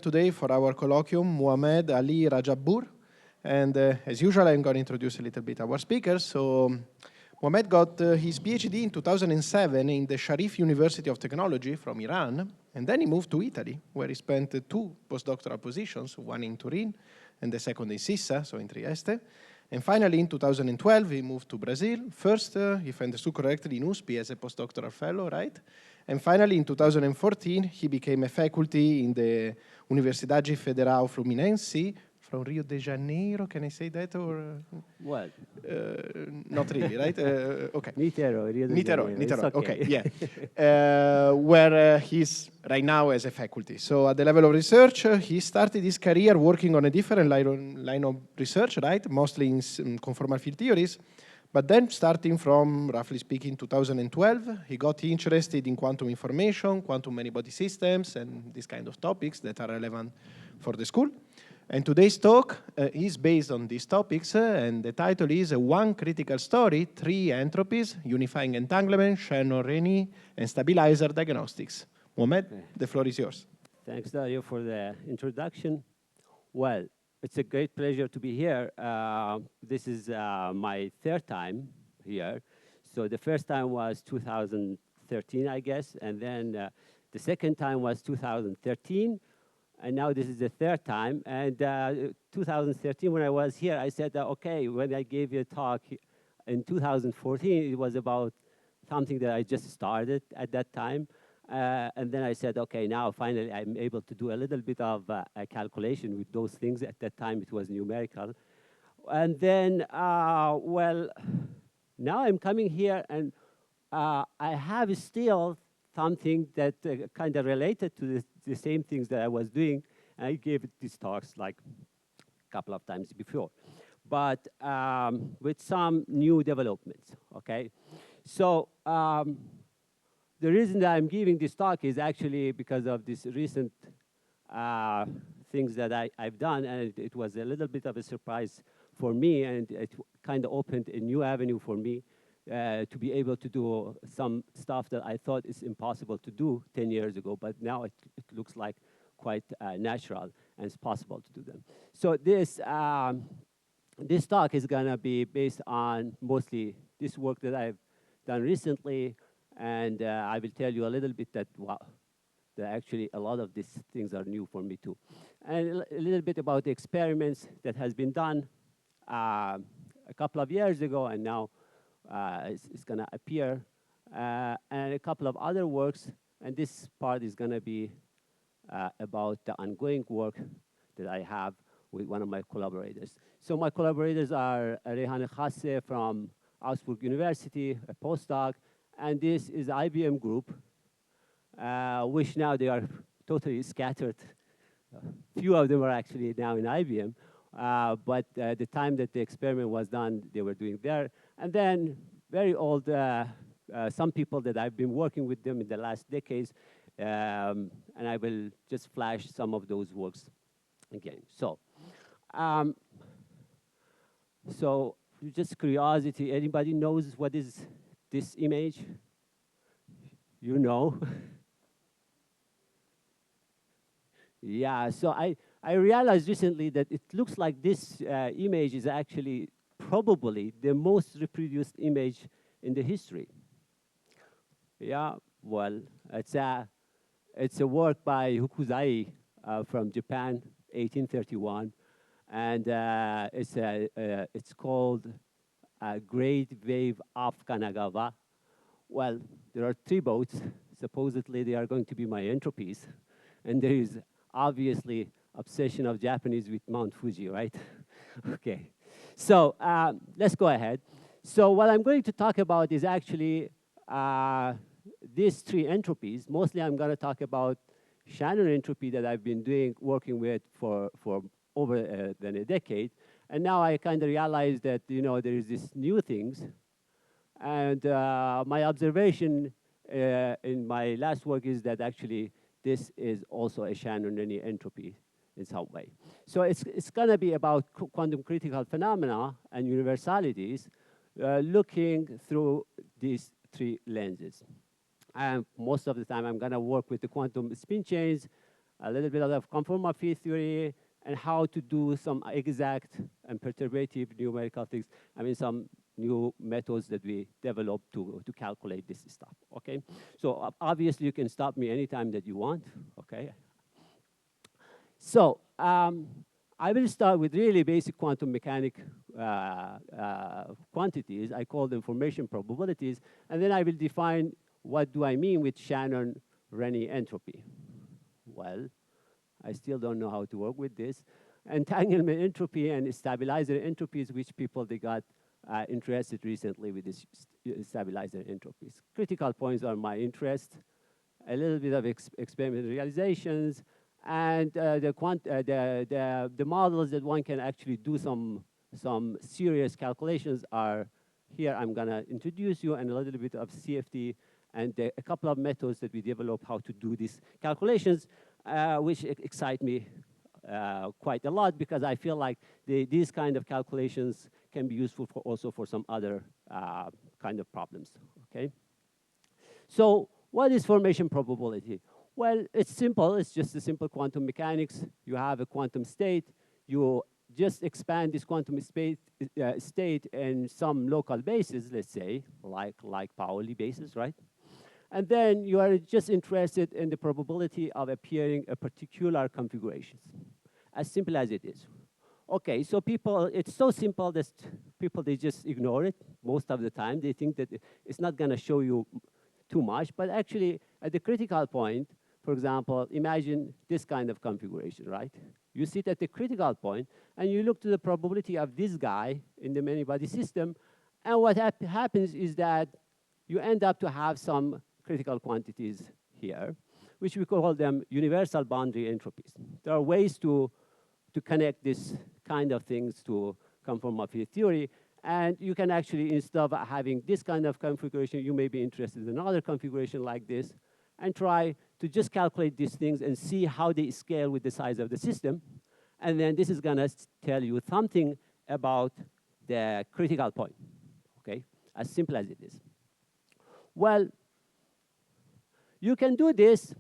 Today for our colloquium, Mohammad, Ali, Rajabpour. And as usual, I'm going to introduce a little bit our speakers. So Mohammad got his PhD in 2007 in the Sharif University of Technology from Iran. And then he moved to Italy, where he spent two postdoctoral positions, one in Turin and the second in Sissa, so in Trieste. And finally, in 2012, he moved to Brazil. First, if I understood correctly, in USP as a postdoctoral fellow, right? And finally, in 2014, he became a faculty in the Universidade Federal Fluminense from Rio de Janeiro. Can I say that? Or What? Not really, right? Okay. Niterói, Rio de Janeiro. Niterói. Okay. Okay, yeah. Where he's right now as a faculty. So at the level of research, he started his career working on a different line of research, right? Mostly in conformal field theories. But then starting from, roughly speaking, 2012, he got interested in quantum information, quantum many-body systems, and these kind of topics that are relevant for the school. And today's talk is based on these topics, and the title is One Critical Story, Three Entropies, Unifying Entanglement, Shannon, Rényi, and Stabilizer Diagnostics. Mohammad, the floor is yours. Thanks, Dario, for the introduction. Well, it's a great pleasure to be here. This is my third time here. So the first time was 2013, I guess, and then the second time was 2013, and now this is the third time. And 2013, when I was here, I said, okay, when I gave you a talk in 2014, it was about something that I just started at that time. And then I said, okay, now finally I'm able to do a little bit of a calculation with those things. At that time, it was numerical. And then, well, now I'm coming here, and I have still something that kind of related to the same things that I was doing. I gave these talks like a couple of times before, but with some new developments, okay? So, the reason that I'm giving this talk is actually because of this recent things that I've done, and it was a little bit of a surprise for me, and it kind of opened a new avenue for me to be able to do some stuff that I thought is impossible to do 10 years ago, but now it looks like quite natural, and it's possible to do them. So this talk is gonna be based on mostly this work that I've done recently, and I will tell you a little bit that, wow, that actually a lot of these things are new for me too. And a little bit about the experiments that has been done a couple of years ago, and now it's gonna appear, and a couple of other works, and this part is gonna be about the ongoing work that I have with one of my collaborators. So my collaborators are Rényi from Augsburg University, a postdoc, and this is IBM group, which now they are totally scattered. Few of them are actually now in IBM, but the time that the experiment was done, they were doing there. And then very old, some people that I've been working with them in the last decades, and I will just flash some of those works again. So just curiosity, anybody knows what is this image? You know? Yeah, so I realized recently that it looks like this image is actually probably the most reproduced image in the history. Yeah, well, it's a work by Hokusai from Japan, 1831, and it's called Great Wave of Kanagawa. Well, there are 3 boats. Supposedly, they are going to be my entropies. And there is obviously obsession of Japanese with Mount Fuji, right? Okay. So let's go ahead. So what I'm going to talk about is actually these 3 entropies. Mostly, I'm going to talk about Shannon entropy that I've been working with for over than a decade. And now I kind of realized that, you know, there is this new things. And my observation in my last work is that actually this is also a Shannon-Rényi entropy in some way. So it's going to be about quantum critical phenomena and universalities looking through these 3 lenses. And most of the time, I'm going to work with the quantum spin chains, a little bit of conformal field theory, and how to do some exact and perturbative numerical things. I mean, some new methods that we developed to calculate this stuff, okay? So obviously, you can stop me anytime that you want, okay? So I will start with really basic quantum mechanic quantities. I call them formation probabilities. And then I will define what do I mean with Shannon, Rényi entropy. Well, I still don't know how to work with this. Entanglement entropy and stabilizer entropies, which people they got interested recently with this stabilizer entropies. Critical points are my interest, a little bit of experimental realizations, and the models that one can actually do some serious calculations are here. I'm gonna introduce you, and a little bit of CFD and a couple of methods that we develop how to do these calculations, which excite me quite a lot, because I feel like these kind of calculations can be useful for also for some other kind of problems, okay? So what is formation probability? Well, it's simple. It's just a simple quantum mechanics. You have a quantum state. You just expand this quantum state in some local basis, let's say, like Pauli basis, right? And then you are just interested in the probability of appearing a particular configurations, as simple as it is. Okay, so it's so simple that people, they just ignore it most of the time. They think that it's not gonna show you too much, but actually at the critical point, for example, imagine this kind of configuration, right? You sit at the critical point, and you look to the probability of this guy in the many-body system, and what happens is that you end up to have some critical quantities here, which we call them universal boundary entropies. There are ways to connect this kind of things to conformal field theory, and you can actually, instead of having this kind of configuration, you may be interested in another configuration like this, and try to just calculate these things and see how they scale with the size of the system. And then this is gonna tell you something about the critical point, okay? As simple as it is. Well, you can do this.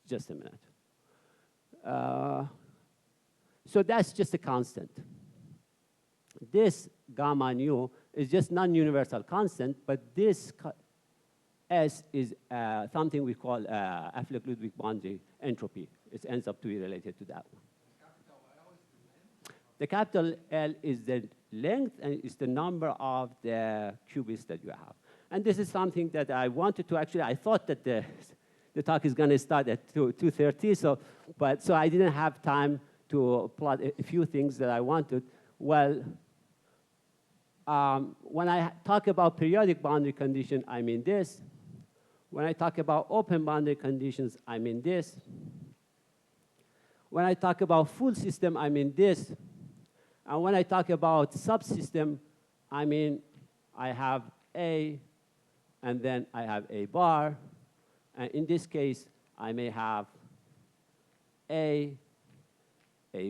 Just a minute. So that's just a constant. This gamma nu is just non-universal constant, but this S is something we call Affleck-Ludwig boundary entropy. It ends up to be related to that one. The capital L is the length, and it's the number of the qubits that you have. And this is something that I wanted to actually, I thought that the talk is going to start at 2:30, so I didn't have time to plot a few things that I wanted. Well, when I talk about periodic boundary condition, I mean this. When I talk about open boundary conditions, I mean this. When I talk about full system, I mean this. And when I talk about subsystem, I mean I have A, and then I have A bar. And in this case, I may have A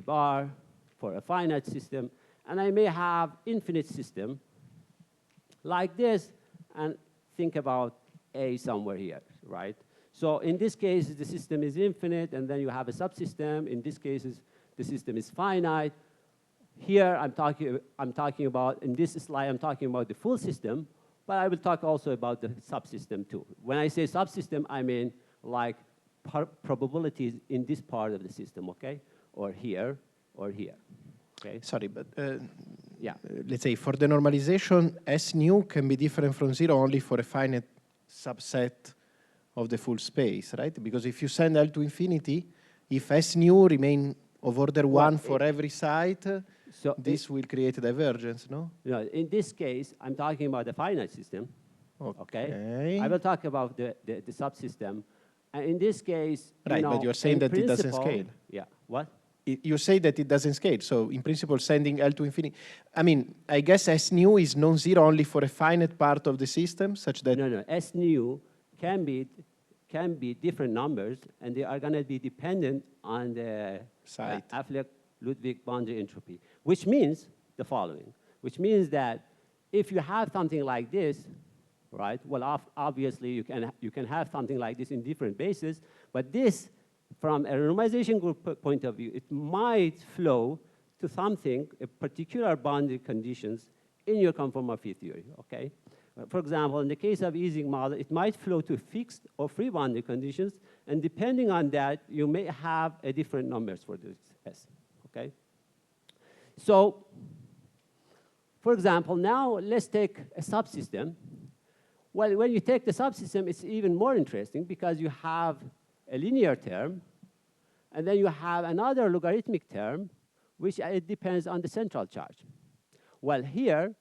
bar for a finite system, and I may have infinite system like this, and think about A somewhere here, right? So in this case, the system is infinite, and then you have a subsystem. In this case, the system is finite. Here, I'm talking about, in this slide, I'm talking about the full system, but I will talk also about the subsystem too. When I say subsystem, I mean like probabilities in this part of the system, okay? Or here, okay? Sorry, but yeah. Let's say for the normalization, S nu can be different from zero only for a finite subset of the full space, right? Because if you send L to infinity, if S nu remain of order one for every site, so this will create a divergence, no? No, in this case, I'm talking about the finite system. Okay. I will talk about the subsystem. And in this case, right, but you're saying that it doesn't scale. Yeah, what? You say that it doesn't scale. So in principle, sending L to infinity. I mean, I guess S nu is non-zero only for a finite part of the system, such that... No, S nu can be different numbers, and they are going to be dependent on the Affleck-Ludwig boundary entropy, which means the following, which means that if you have something like this, right? Well, obviously, you can have something like this in different bases, but this, from a randomization group point of view, it might flow to something, a particular boundary conditions in your conformal field theory, okay? For example, in the case of Ising model, it might flow to fixed or free boundary conditions, and depending on that, you may have a different numbers for this S, okay? So, for example, now let's take a subsystem. Well, when you take the subsystem, it's even more interesting because you have a linear term, and then you have another logarithmic term, which it depends on the central charge. Well, here,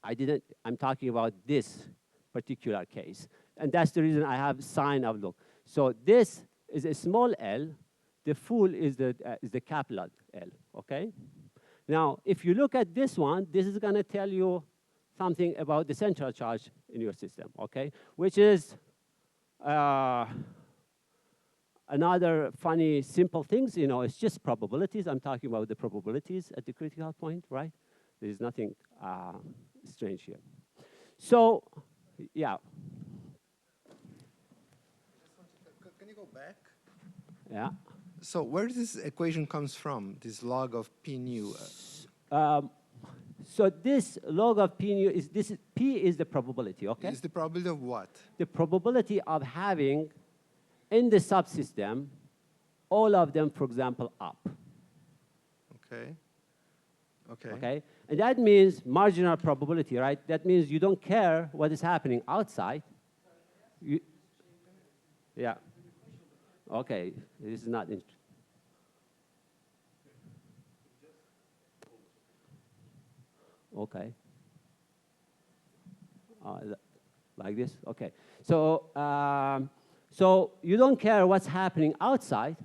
I'm talking about this particular case, and that's the reason I have sign of look. So this is a small l, the full is the capital L, okay? Now, if you look at this one, this is gonna tell you something about the central charge in your system, okay? Which is another funny, simple things, you know, it's just probabilities. I'm talking about the probabilities at the critical point, right? There's nothing strange here. So, yeah. Can you go back? Yeah. So where this equation comes from, this log of P nu? So this log of P nu is, P is the probability, okay? Is the probability of what? The probability of having in the subsystem, all of them, for example, up. Okay. Okay. Okay? And that means marginal probability, right? That means you don't care what is happening outside. Yeah. Okay, this is not interesting. Okay. Like this? Okay. So, so you don't care what's happening outside,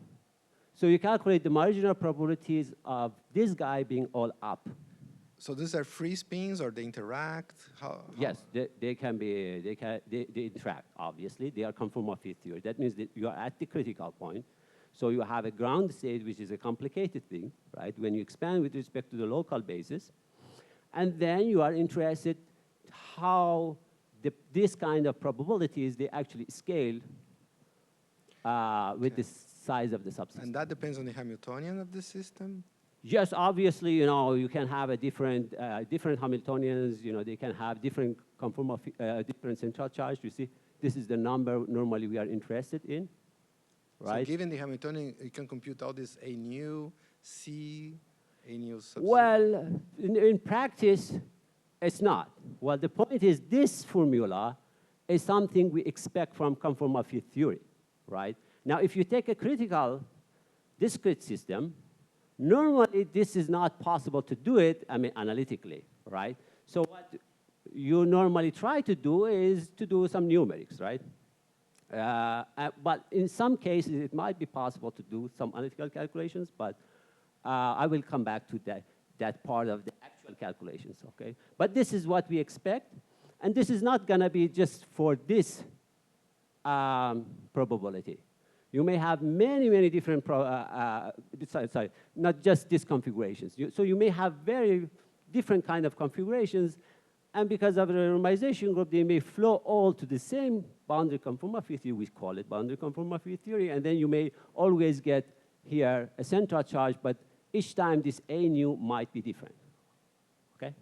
so you calculate the marginal probabilities of this guy being all up. So these are free spins, or they interact? How? Yes, they interact, obviously. They are conformal field theory. That means that you are at the critical point. So you have a ground state, which is a complicated thing, right? When you expand with respect to the local basis. And then you are interested how this kind of probabilities, they actually scale with the size of the subsystem. And that depends on the Hamiltonian of the system? Yes, obviously, you know, you can have a different Hamiltonians, you know, they can have different conformal, different central charge. You see, this is the number normally we are interested in, right? So given the Hamiltonian, you can compute all this A nu, C, A nu sub. Well, in practice, it's not. Well, the point is this formula is something we expect from conformal field theory, right? Now, if you take a critical discrete system, normally this is not possible to do it, I mean, analytically, right? So what you normally try to do is to do some numerics, right? But in some cases, it might be possible to do some analytical calculations, but I will come back to that part of the actual calculations, okay? But this is what we expect, and this is not gonna be just for this probability. You may have many, many different, sorry, not just these configurations. So you may have very different kind of configurations, and because of the randomization group, they may flow all to the same boundary conformal field theory. We call it boundary conformal field theory, and then you may always get here a central charge, but each time this A nu might be different, okay?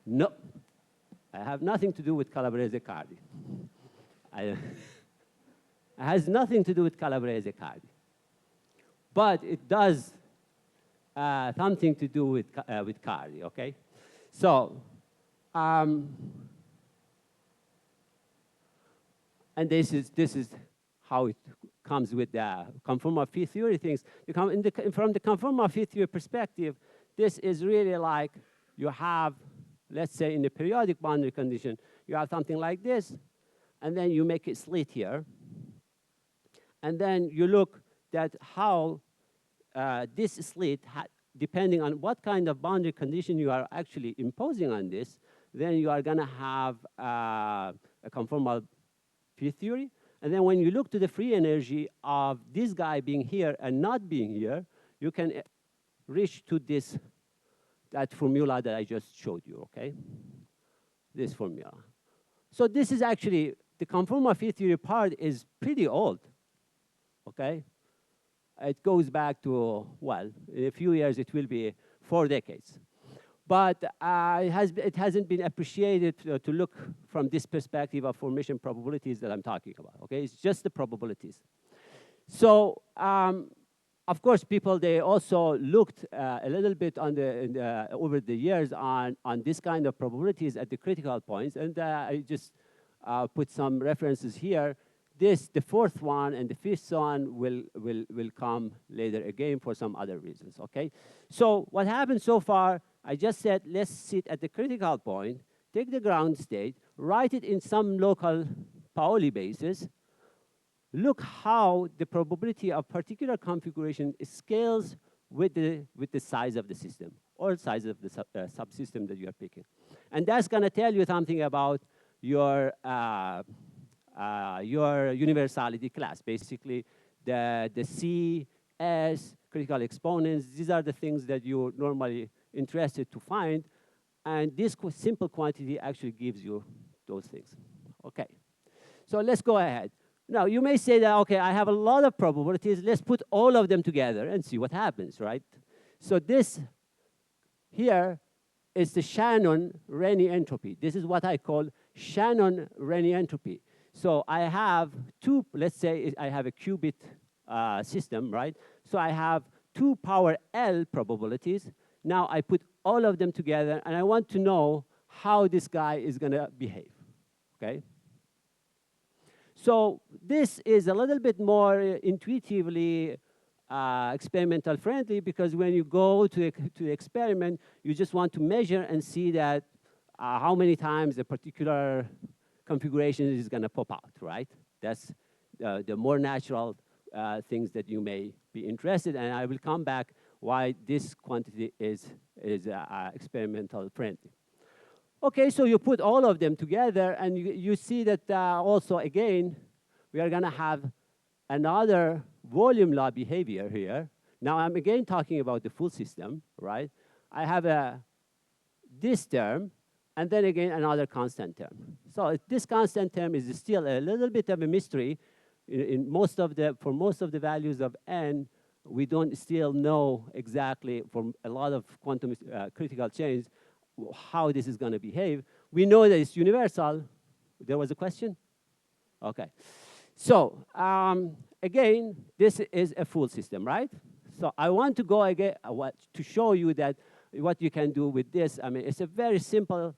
No, I have nothing to do with Calabrese-Cardi. It has nothing to do with Calabrese-Cardi. But it does something to do with Cardi, okay? So, and this is how it comes with the conformal field theory things. From the conformal field theory perspective, this is really like you have, let's say in the periodic boundary condition, you have something like this, and then you make a slit here. And then you look at how this slit, depending on what kind of boundary condition you are actually imposing on this, then you are gonna have a conformal field theory. And then when you look to the free energy of this guy being here and not being here, you can reach to that formula that I just showed you, okay? this formula. So this is actually, the conformal field theory part is pretty old, okay? It goes back to, well, in a few years, it will be 4 decades. But it hasn't been appreciated to look from this perspective of formation probabilities that I'm talking about, okay? It's just the probabilities. So, of course, people, they also looked a little bit on over the years on this kind of probabilities at the critical points, and I just put some references here. The fourth one and the fifth one will come later again for some other reasons, okay? So what happened so far, I just said, let's sit at the critical point, take the ground state, write it in some local Pauli basis, look how the probability of particular configuration scales with the size of the system or size of the subsystem that you are picking. And that's gonna tell you something about your universality class. Basically, the C, S, critical exponents, these are the things that you're normally interested to find. And this simple quantity actually gives you those things. Okay, so let's go ahead. Now, you may say that, okay, I have a lot of probabilities. Let's put all of them together and see what happens, right? So this here is the Shannon-Rényi entropy. This is what I call Shannon-Rényi entropy. So I have two, let's say I have a qubit system, right? So I have 2 power L probabilities. Now I put all of them together, and I want to know how this guy is going to behave, okay? So this is a little bit more intuitively experimental friendly, because when you go to the experiment, you just want to measure and see that how many times a particular configuration is going to pop out, right? That's the more natural things that you may be interested in, and I will come back why this quantity is experimental friendly. Okay, so you put all of them together, and you see that also, again, we are going to have another volume law behavior here. Now, I'm again talking about the full system, right? I have this term, and then again, another constant term. So this constant term is still a little bit of a mystery. For most of the values of n, we don't still know exactly, from a lot of quantum critical chains, how this is going to behave. We know that it's universal. There was a question? Okay. So again, this is a full system, right? So I want to go again to show you that what you can do with this. I mean, it's a very simple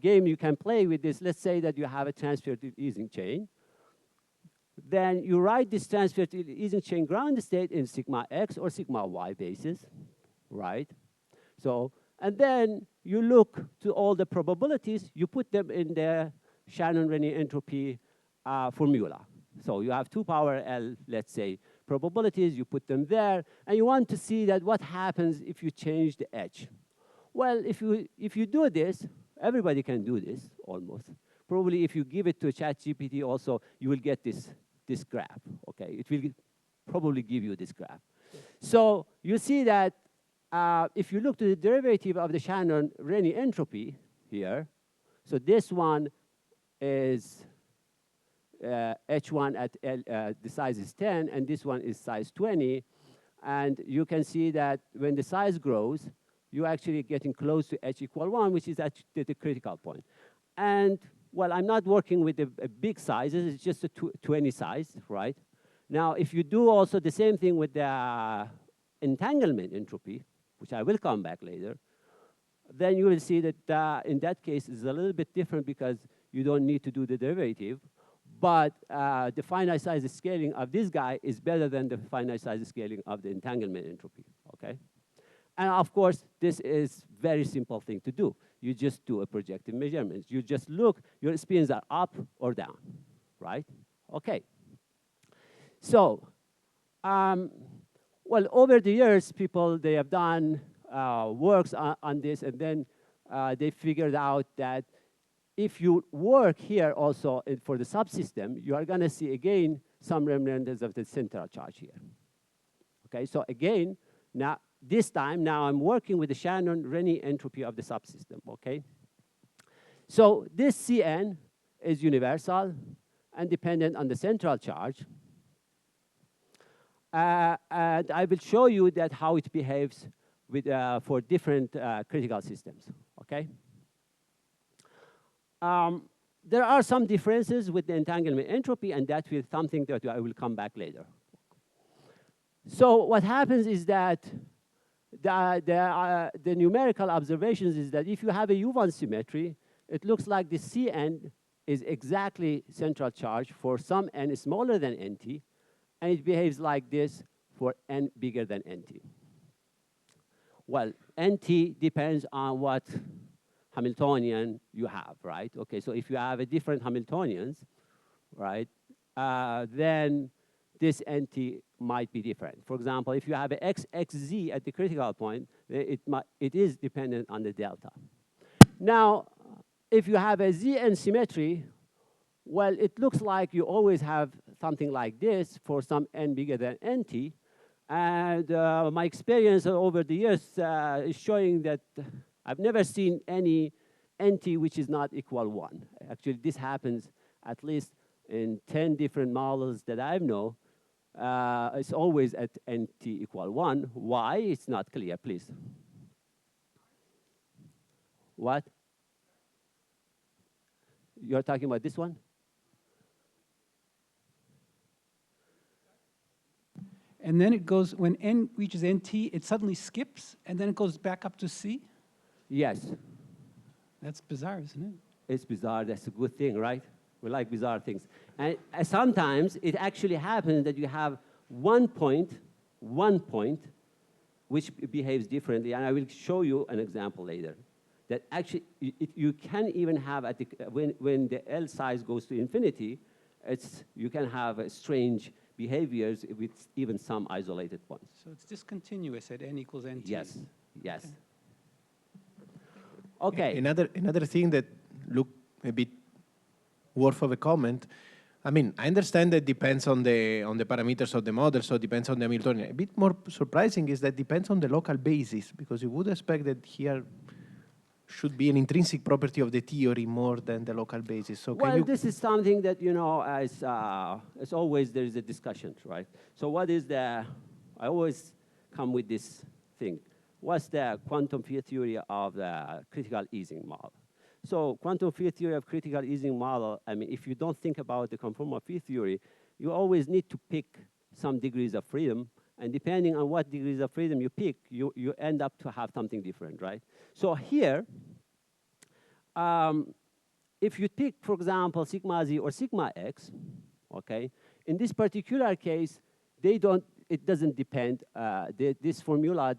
game you can play with this. Let's say that you have a transfer-to Ising chain. Then you write this transfer-to Ising chain ground state in sigma x or sigma y basis, right? So, and then you look to all the probabilities, you put them in the Shannon-Rényi entropy formula. So you have 2 power L, let's say, probabilities, you put them there, and you want to see that what happens if you change the edge. Well, if you do this, everybody can do this, almost. Probably if you give it to ChatGPT also, you will get this graph, okay? It will probably give you this graph. So you see that if you look to the derivative of the Shannon-Rényi entropy here, so this one is H1 at the size is 10, and this one is size 20. And you can see that when the size grows, you're actually getting close to H equal 1, which is actually the critical point. And, well, I'm not working with a big sizes. It's just a 20 size, right? Now, if you do also the same thing with the entanglement entropy, which I will come back later, then you will see that in that case, it's a little bit different because you don't need to do the derivative. But the finite size scaling of this guy is better than the finite size scaling of the entanglement entropy, okay? And of course, this is very simple thing to do. You just do a projective measurement. You just look, your spins are up or down, right? Okay. So, well, over the years, people, they have done works on this, and then they figured out that if you work here also for the subsystem, you are going to see, again, some remnants of the central charge here. Okay, so again, now, this time, now I'm working with the Shannon-Rényi entropy of the subsystem, okay? So this Cn is universal and dependent on the central charge. And I will show you that how it behaves with, for different critical systems, okay? There are some differences with the entanglement entropy, and that will something that I will come back later. So what happens is that the numerical observations is that if you have a U1 symmetry, it looks like the Cn is exactly central charge for some n smaller than nt, and it behaves like this for n bigger than nt. Well, nt depends on what Hamiltonian you have, right? Okay, so if you have a different Hamiltonians, right, then this nt might be different. For example, if you have a xz at the critical point, it is dependent on the delta. Now, if you have a Zn symmetry, well, it looks like you always have something like this for some n bigger than nt. And my experience over the years is showing that I've never seen any nt which is not equal 1. Actually, this happens at least in 10 different models that I know. It's always at nt equal 1. Why? It's not clear, please. What? You're talking about this one? And then it goes, when n reaches nt, it suddenly skips, and then it goes back up to c? Yes. That's bizarre, isn't it? It's bizarre. That's a good thing, right? We like bizarre things. And sometimes it actually happens that you have one point, which behaves differently. And I will show you an example later. That actually, you can even have, at the, when the L size goes to infinity, you can have strange behaviors with even some isolated points. So it's discontinuous at n equals nt? Yes, yes. Okay. Another thing that look a bit worth of a comment. I mean, I understand that depends on the parameters of the model, so it depends on the Hamiltonian. A bit more surprising is that depends on the local basis, because you would expect that here should be an intrinsic property of the theory more than the local basis. So well, this is something that, you know, as always, there is a discussion, right? So what is I always come with this thing. What's the quantum field theory of the critical easing model? So quantum field theory of critical easing model, I mean, if you don't think about the conformal field theory, you always need to pick some degrees of freedom. And depending on what degrees of freedom you pick, you end up to have something different, right? So here, if you pick, for example, sigma z or sigma x, okay, in this particular case, it doesn't depend, this formula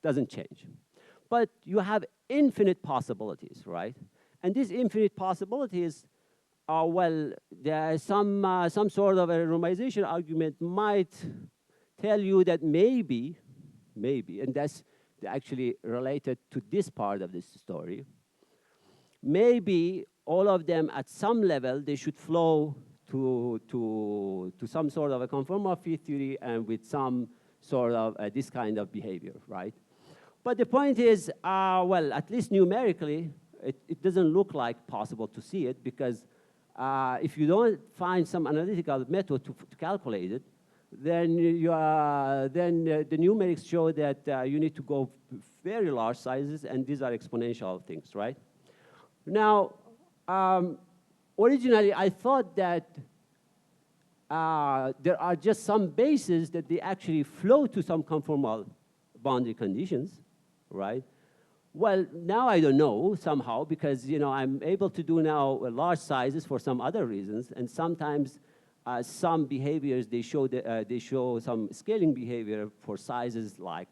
doesn't change. But you have infinite possibilities, right? And these infinite possibilities are, well, there is some sort of a renormalization argument might tell you that maybe, and that's actually related to this part of this story, maybe all of them at some level, they should flow to some sort of a conformal field theory and with some sort of this kind of behavior, right? But the point is, well, at least numerically, it doesn't look like possible to see it, because if you don't find some analytical method to calculate it, then the numerics show that you need to go very large sizes, and these are exponential things, right? Now, originally, I thought that there are just some bases that they actually flow to some conformal boundary conditions, right? Well, now I don't know somehow, because I'm able to do now large sizes for some other reasons, and sometimes some behaviors they show some scaling behavior for sizes like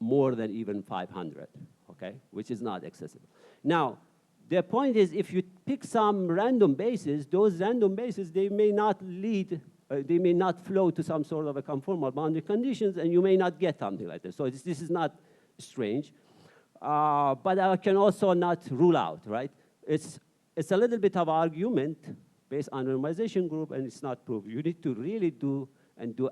more than even 500, okay, which is not accessible. Now, the point is, if you pick some random bases, those random bases they may not they may not flow to some sort of a conformal boundary conditions, and you may not get something like this. So this is not strange, but I can also not rule out, right? It's a little bit of argument based on normalization group, and it's not proof. You need to really do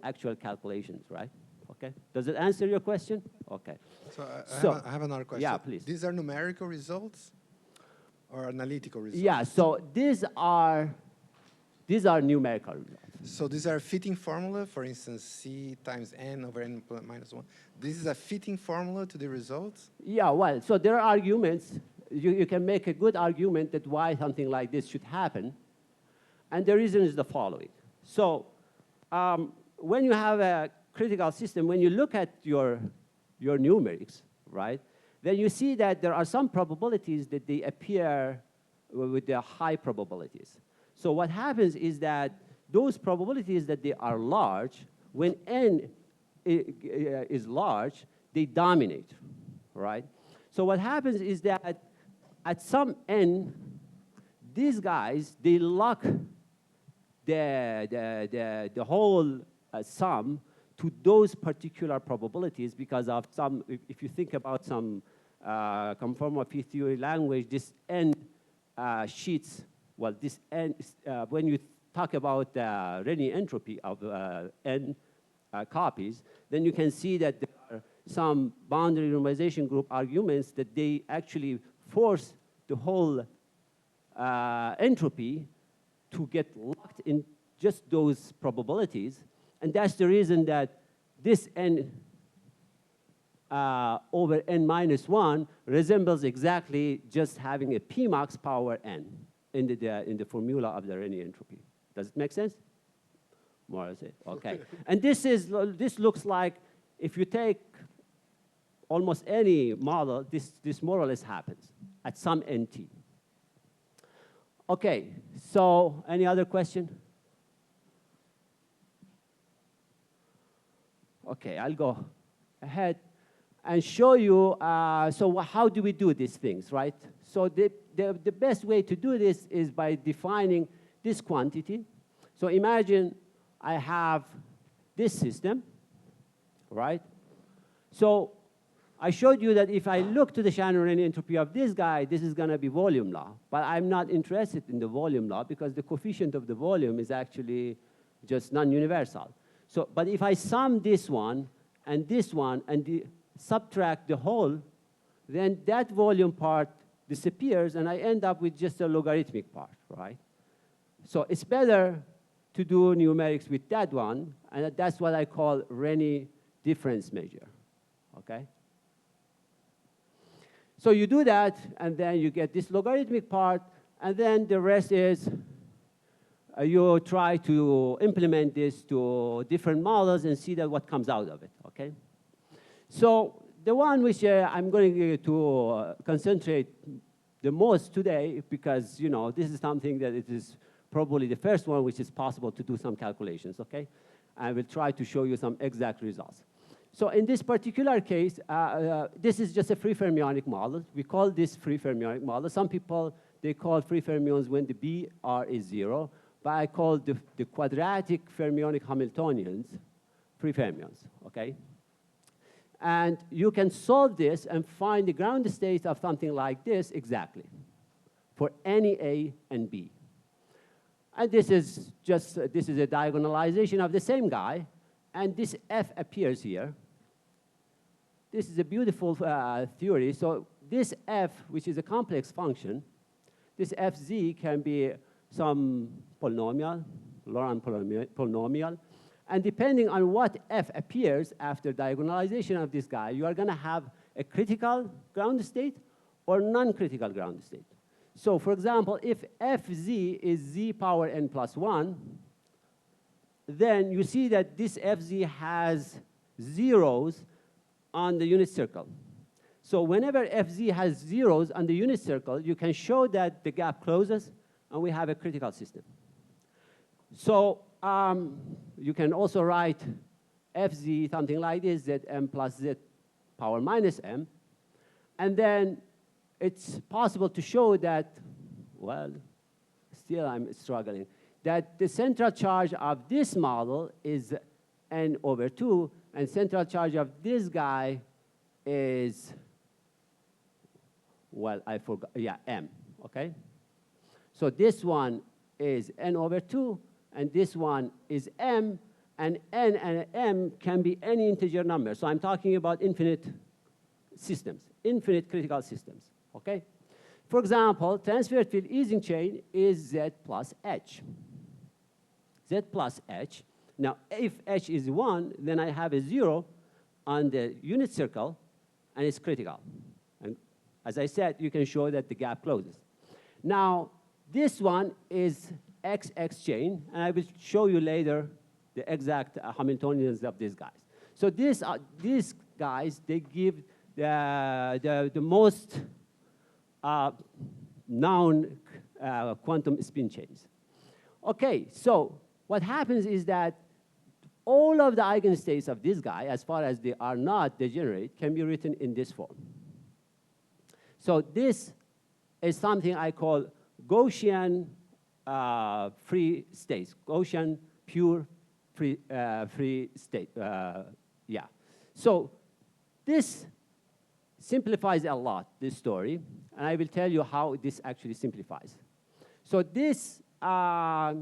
actual calculations, right? Okay. Does it answer your question? Okay. So I have another question. Yeah, please. These are numerical results? Or analytical results? Yeah, so these are numerical results. So these are fitting formula, for instance, C times N over N minus 1. This is a fitting formula to the results? Yeah, well, so there are arguments. You can make a good argument that why something like this should happen. And the reason is the following. So when you have a critical system, when you look at your numerics, right, then you see that there are some probabilities that they appear with the high probabilities. So what happens is that those probabilities that they are large, when N is large, they dominate, right? So what happens is that at some N, these guys, they lock the whole sum to those particular probabilities because of some, if you think about some conformal field theory language, this N sheets, well, this N, when you talk about the Rényi entropy of N copies, then you can see that there are some boundary normalization group arguments that they actually force the whole entropy to get locked in just those probabilities. And that's the reason that this N over N minus 1 resembles exactly just having a Pmax power N in the formula of the Rényi entropy. Does it make sense? More or less, okay. And this looks like if you take almost any model, this more or less happens at some NT. Okay, so any other question? Okay, I'll go ahead and show you, so how do we do these things, right? So the best way to do this is by defining this quantity. So imagine I have this system, right? So I showed you that if I look to the Shannon entropy of this guy, this is going to be volume law. But I'm not interested in the volume law because the coefficient of the volume is actually just non-universal. So, but if I sum this one and subtract the whole, then that volume part disappears, and I end up with just a logarithmic part, right? So it's better to do numerics with that one, and that's what I call Rényi difference measure, okay? So you do that, and then you get this logarithmic part, and then the rest is you try to implement this to different models and see that what comes out of it, okay? So the one which I'm going to concentrate the most today, because this is something that it is probably the first one which is possible to do some calculations, okay? I will try to show you some exact results. So in this particular case, this is just a free fermionic model. We call this free fermionic model. Some people, they call free fermions when the BR is 0, but I call the quadratic fermionic Hamiltonians free fermions, okay? And you can solve this and find the ground state of something like this exactly for any A and B. And this is a diagonalization of the same guy, and this F appears here. This is a beautiful theory. So this F, which is a complex function, this Fz can be some polynomial, Laurent polynomial, and depending on what F appears after diagonalization of this guy, you are going to have a critical ground state or non-critical ground state. So for example, if Fz is z power n plus 1, then you see that this Fz has zeros on the unit circle. So whenever Fz has zeros on the unit circle, you can show that the gap closes and we have a critical system. So you can also write Fz something like this, Zm plus Z power minus M. And then it's possible to show that, well, still I'm struggling, that the central charge of this model is N over 2, and central charge of this guy is, well, I forgot, yeah, M, okay? So this one is N over 2, and this one is M, and N and M can be any integer number. So I'm talking about infinite systems, infinite critical systems, okay? For example, transfer field Ising chain is Z plus H. Z plus H. Now, if H is 1, then I have a 0 on the unit circle, and it's critical. And as I said, you can show that the gap closes. Now, this one is XX chain, and I will show you later the exact Hamiltonians of these guys. So these guys, they give the most known quantum spin chains. Okay, so what happens is that all of the eigenstates of this guy, as far as they are not degenerate, can be written in this form. So this is something I call Gaussian free states, Gaussian pure free state. Yeah. So this simplifies a lot, this story, and I will tell you how this actually simplifies. So this guy,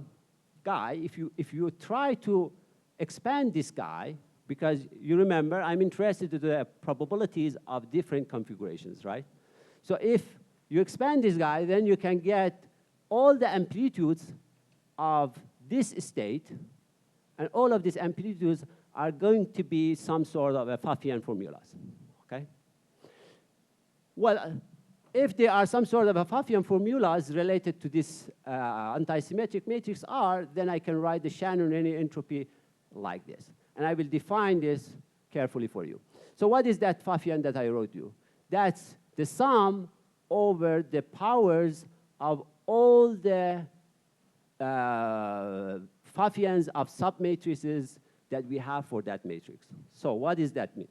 if you try to expand this guy, because you remember, I'm interested in the probabilities of different configurations, right? So if you expand this guy, then you can get all the amplitudes of this state, and all of these amplitudes are going to be some sort of a Pfaffian formulas, okay? Well, if there are some sort of a Pfaffian formulas related to this antisymmetric matrix R, then I can write the Shannon-Rényi entropy like this. And I will define this carefully for you. So what is that Pfaffian that I wrote you? That's the sum over the powers of all the Pfaffians of submatrices that we have for that matrix. So what does that mean?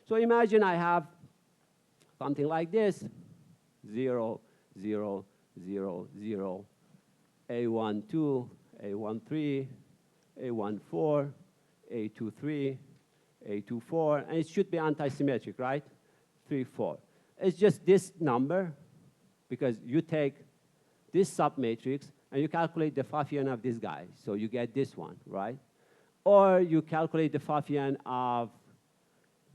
So imagine I have something like this, 0, 0, 0, 0, A12, A13, A14, A23, A24, and it should be antisymmetric, right? 3, 4. It's just this number, because you take this submatrix and you calculate the Pfaffian of this guy, so you get this one, right? Or you calculate the Pfaffian of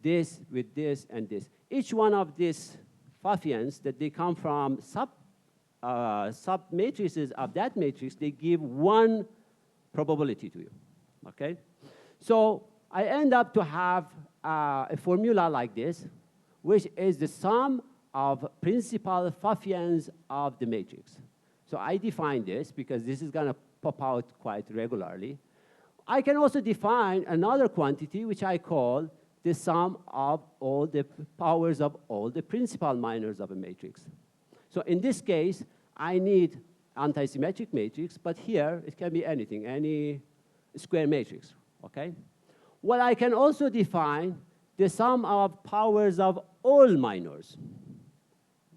this with this and this. Each one of these Pfaffians that they come from submatrices of that matrix, they give one probability to you, okay? So I end up to have a formula like this, which is the sum of principal Pfaffians of the matrix. So I define this because this is going to pop out quite regularly. I can also define another quantity, which I call the sum of all the powers of all the principal minors of a matrix. So in this case, I need antisymmetric matrix, but here it can be anything, any square matrix, okay? Well, I can also define the sum of powers of all minors.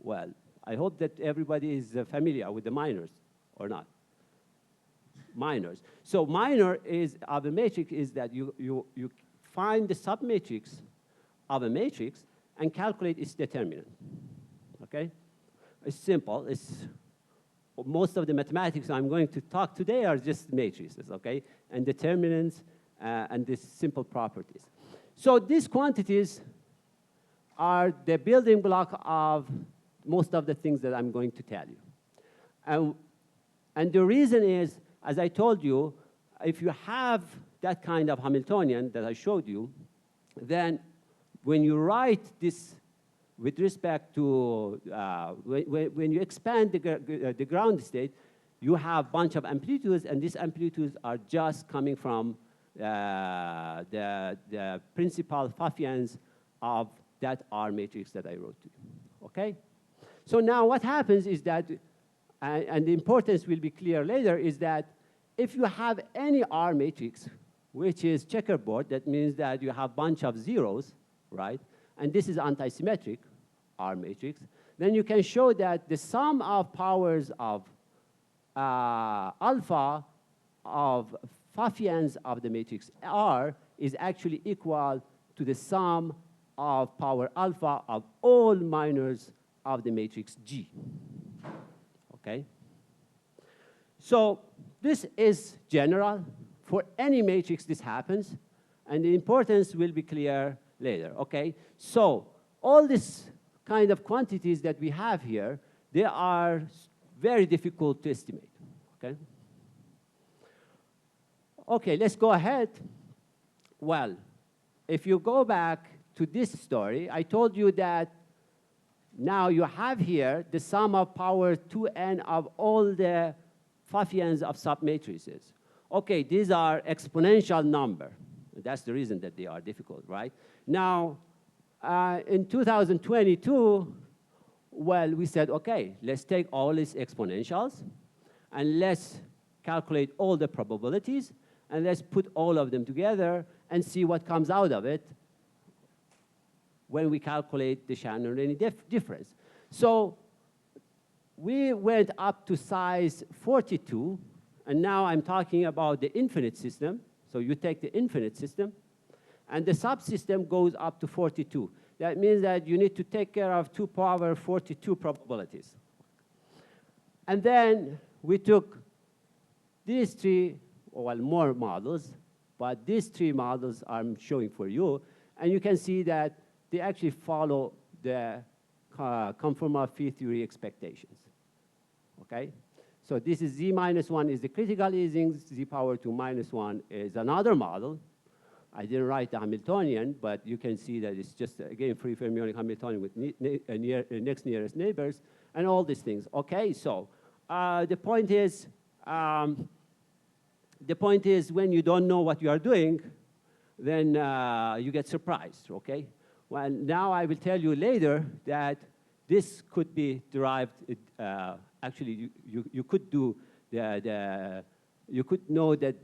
Well, I hope that everybody is familiar with the minors, or not. Minors. So minor is of a matrix is that you find the submatrix of a matrix and calculate its determinant, okay? It's simple. Most of the mathematics I'm going to talk today are just matrices, okay? And determinants and these simple properties. So these quantities are the building block of most of the things that I'm going to tell you. And the reason is, as I told you, if you have that kind of Hamiltonian that I showed you, then when you write this with respect to, when you expand the ground state, you have a bunch of amplitudes, and these amplitudes are just coming from the principal Pfaffians of that R matrix that I wrote to you, okay? So now what happens is that, and the importance will be clear later, is that if you have any R matrix, which is checkerboard, that means that you have a bunch of zeros, right? And this is antisymmetric R matrix, then you can show that the sum of powers of alpha of Pfaffians of the matrix R is actually equal to the sum of power alpha of all minors of the matrix G, okay? So this is general. For any matrix, this happens, and the importance will be clear later, okay? So all these kind of quantities that we have here, they are very difficult to estimate, okay? Okay, let's go ahead. Well, if you go back to this story, I told you that now you have here the sum of power 2n of all the Pfaffians of submatrices. Okay, these are exponential number. That's the reason that they are difficult, right? Now, in 2022, well, we said, okay, let's take all these exponentials, and let's calculate all the probabilities, and let's put all of them together and see what comes out of it when we calculate the Shannon-Rényi difference. So we went up to size 42, and now I'm talking about the infinite system. So you take the infinite system, and the subsystem goes up to 42. That means that you need to take care of 2 power 42 probabilities. And then we took these 3, well, more models, but these 3 models I'm showing for you, and you can see that they actually follow the conformal field theory expectations, okay? So this is Z minus 1 is the critical easing, Z power 2 minus 1 is another model. I didn't write the Hamiltonian, but you can see that it's just, again, free fermionic Hamiltonian with next nearest neighbors and all these things. Okay, so the point is when you don't know what you are doing, then you get surprised, okay? Well, now I will tell you later that this could be derived, actually you could do you could know that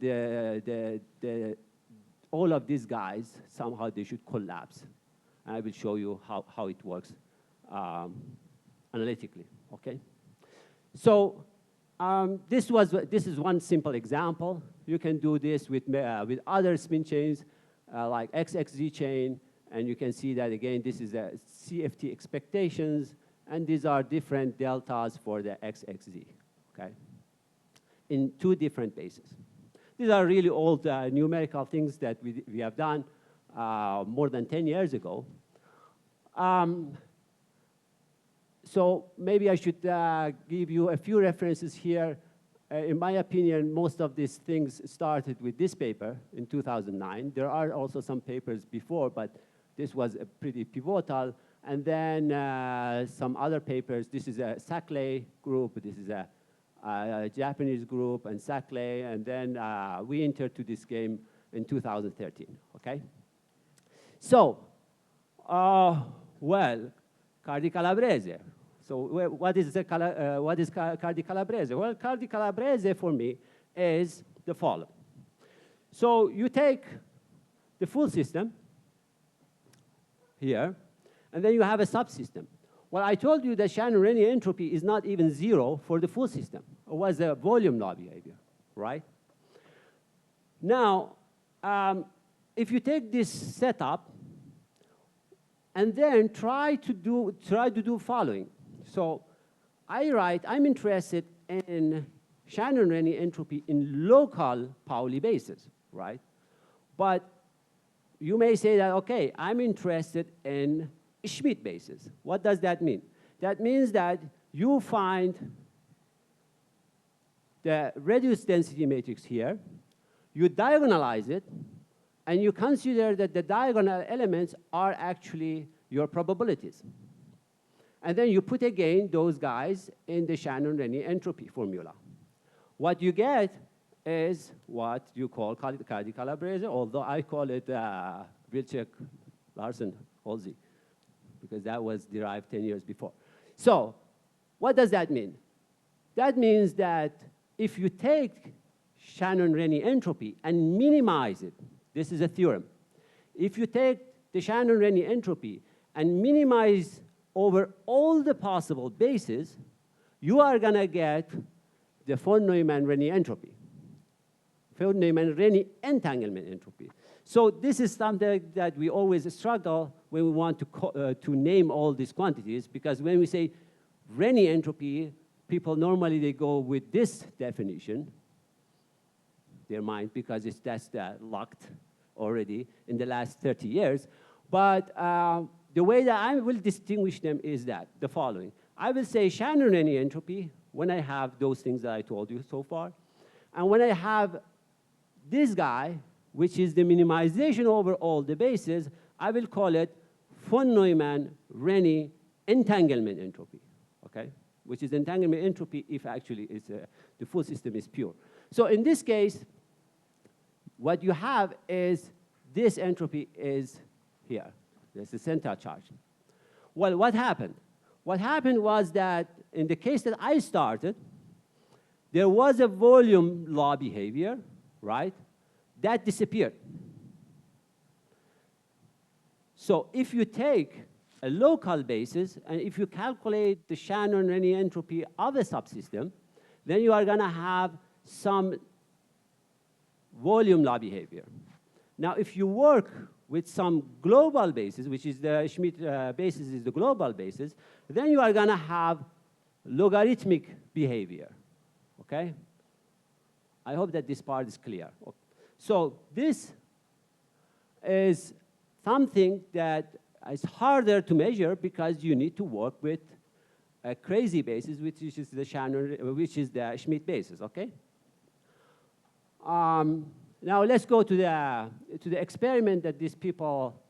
all of these guys, somehow they should collapse. And I will show you how it works analytically, okay? So this is one simple example. You can do this with other spin chains like XXZ chain, and you can see that again, this is a CFT expectations, and these are different deltas for the XXZ, okay? In 2 different bases. These are really old numerical things that we have done more than 10 years ago. So maybe I should give you a few references here. In my opinion, most of these things started with this paper in 2009. There are also some papers before, but this was a pretty pivotal. And then some other papers. This is a Sackley group. This is a Japanese group and Sackley. And then we entered to this game in 2013, okay? So, well, Cardi-Calabrese. So what is Cardi-Calabrese? Well, Cardi-Calabrese for me is the following. So you take the full system here, and then you have a subsystem. Well, I told you that Shannon-Rényi entropy is not even 0 for the full system. It was a volume law behavior, right? Now, if you take this setup and then try to do following. So I write, I'm interested in Shannon-Rényi entropy in local Pauli bases, right? But you may say that, okay, I'm interested in Schmidt bases. What does that mean? That means that you find the reduced density matrix here, you diagonalize it, and you consider that the diagonal elements are actually your probabilities. And then you put again those guys in the Shannon-Rényi entropy formula. What you get is what you call Cardi-Calabrese, although I call it Wilczek-Larsen-Holsey, because that was derived 10 years before. So what does that mean? That means that if you take Shannon-Rényi entropy and minimize it, this is a theorem. If you take the Shannon-Rényi entropy and minimize over all the possible bases, you are going to get the von Neumann-Rényi entropy, von Neumann-Rényi entanglement entropy. So this is something that we always struggle when we want to name all these quantities, because when we say Rényi entropy, people normally they go with this definition, their mind, because that's locked already in the last 30 years. But the way that I will distinguish them is that the following. I will say Shannon-Rényi entropy when I have those things that I told you so far. And when I have this guy, which is the minimization over all the bases, I will call it von Neumann-Rényi entanglement entropy, okay? Which is entanglement entropy if actually it's the full system is pure. So in this case, what you have is this entropy is here. There's the central charge. Well, what happened? What happened was that in the case that I started, there was a volume law behavior, right? That disappeared. So if you take a local basis, and if you calculate the Shannon-Rényi entropy of a subsystem, then you are going to have some volume law behavior. Now, if you work with some global basis, which is the Schmidt basis is the global basis, then you are going to have logarithmic behavior, okay? I hope that this part is clear. So this is something that is harder to measure because you need to work with a crazy basis, which is the Shannon, which is the Schmidt basis, okay? Now let's go to the experiment that these people,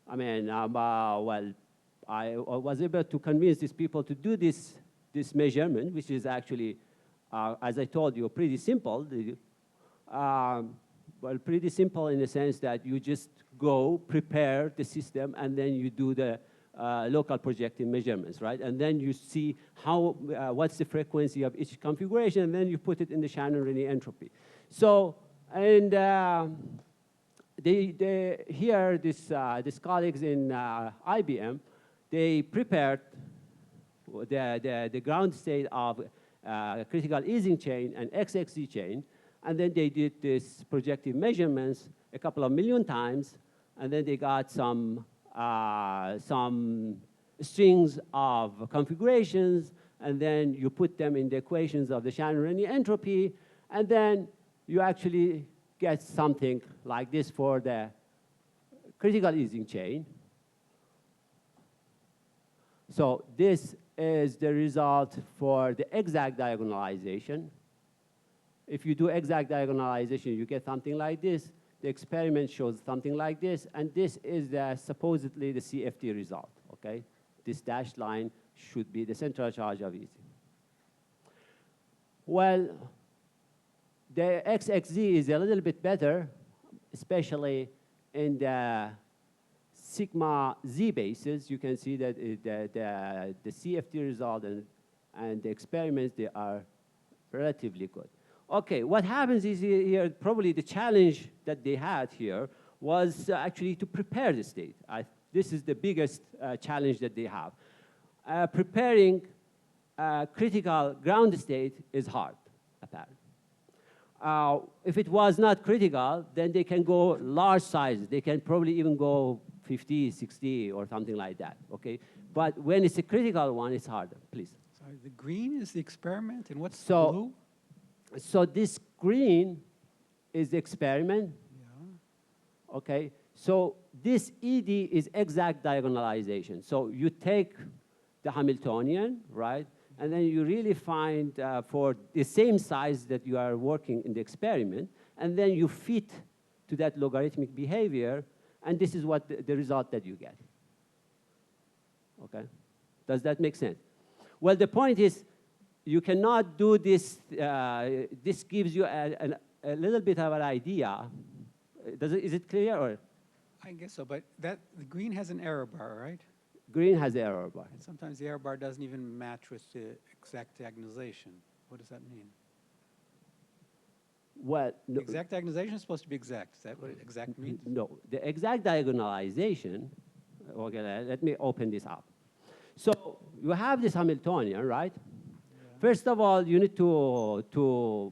I mean, well, I was able to convince these people to do this measurement, which is actually, as I told you, pretty simple. Well, pretty simple in the sense that you just go, prepare the system, and then you do the local projective measurements, right? And then you see how, what's the frequency of each configuration, and then you put it in the Shannon-Rényi entropy. So, and here, these colleagues in IBM, they prepared the ground state of critical easing chain and XXZ chain, and then they did this projective measurements a couple of million times, and then they got some strings of configurations, and then you put them in the equations of the Shannon-Rényi entropy, and then you actually get something like this for the critical easing chain. So this is the result for the exact diagonalization. If you do exact diagonalization, you get something like this. The experiment shows something like this, and this is supposedly the CFT result, okay? This dashed line should be the central charge of easing. Well, the XXZ is a little bit better, especially in the sigma Z basis. You can see that the CFT result and the experiments, they are relatively good. Okay, what happens is here, probably the challenge that they had here was actually to prepare the state. This is the biggest challenge that they have. Preparing critical ground state is hard, apparently. If it was not critical, then they can go large sizes. They can probably even go 50, 60, or something like that, okay? But when it's a critical one, it's harder, please. Sorry, the green is the experiment, and what's the blue? So this green is the experiment. Yeah. Okay. So this ED is exact diagonalization. So you take the Hamiltonian, right? And then you really find for the same size that you are working in the experiment, and then you fit to that logarithmic behavior, and this is what the result that you get. Okay? Does that make sense? Well, the point is, you cannot do this. This gives you a little bit of an idea. Is it clear? Or? I guess so, but the green has an error bar, right? Green has the error bar. And sometimes the error bar doesn't even match with the exact diagonalization. What does that mean? Well, no, exact diagonalization is supposed to be exact. Is that what exact means? No, the exact diagonalization, okay, let me open this up. So you have this Hamiltonian, right? Yeah. First of all, you need to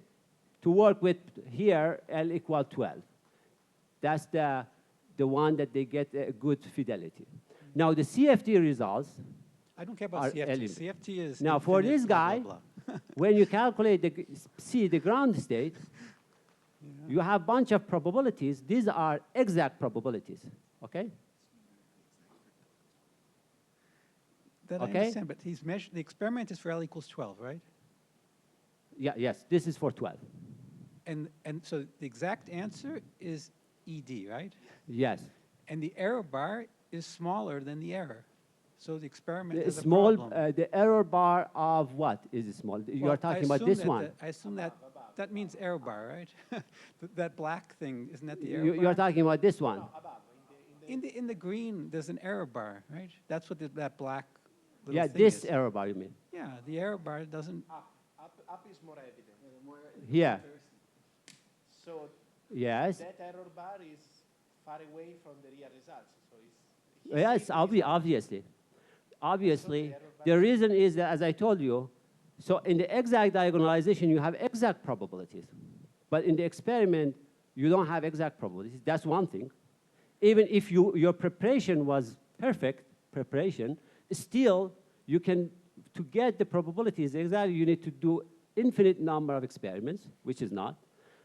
work with here L equal 12. That's the one that they get a good fidelity. Now the CFT results. I don't care about CFT. CFT is now for this guy, blah, blah, blah. when you calculate the ground state, you have a bunch of probabilities. These are exact probabilities. Okay. That I Okay? understand, but he's measured, the experiment is for L equals 12, right? Yeah, yes, this is for 12. And so the exact answer is ED, right? Yes. And the error bar is smaller than the error. So the experiment The has a small, problem. the error bar of what is small? You Well, are I talking about assume this that one. I assume that means error bar, right? That black thing, isn't that the error You are bar? talking about this one. In the green, there's an error bar, right? That's what that black little Yeah, thing this is. error bar, you mean? Yeah, the error bar doesn't. Up is more evident. Here. So Yes. that error bar is far away from the real results. So Yes, obviously. Obviously, the reason is that, as I told you, so in the exact diagonalization, you have exact probabilities. But in the experiment, you don't have exact probabilities. That's one thing. Even if your preparation was perfect preparation, still, you can, to get the probabilities exactly, you need to do infinite number of experiments, which is not.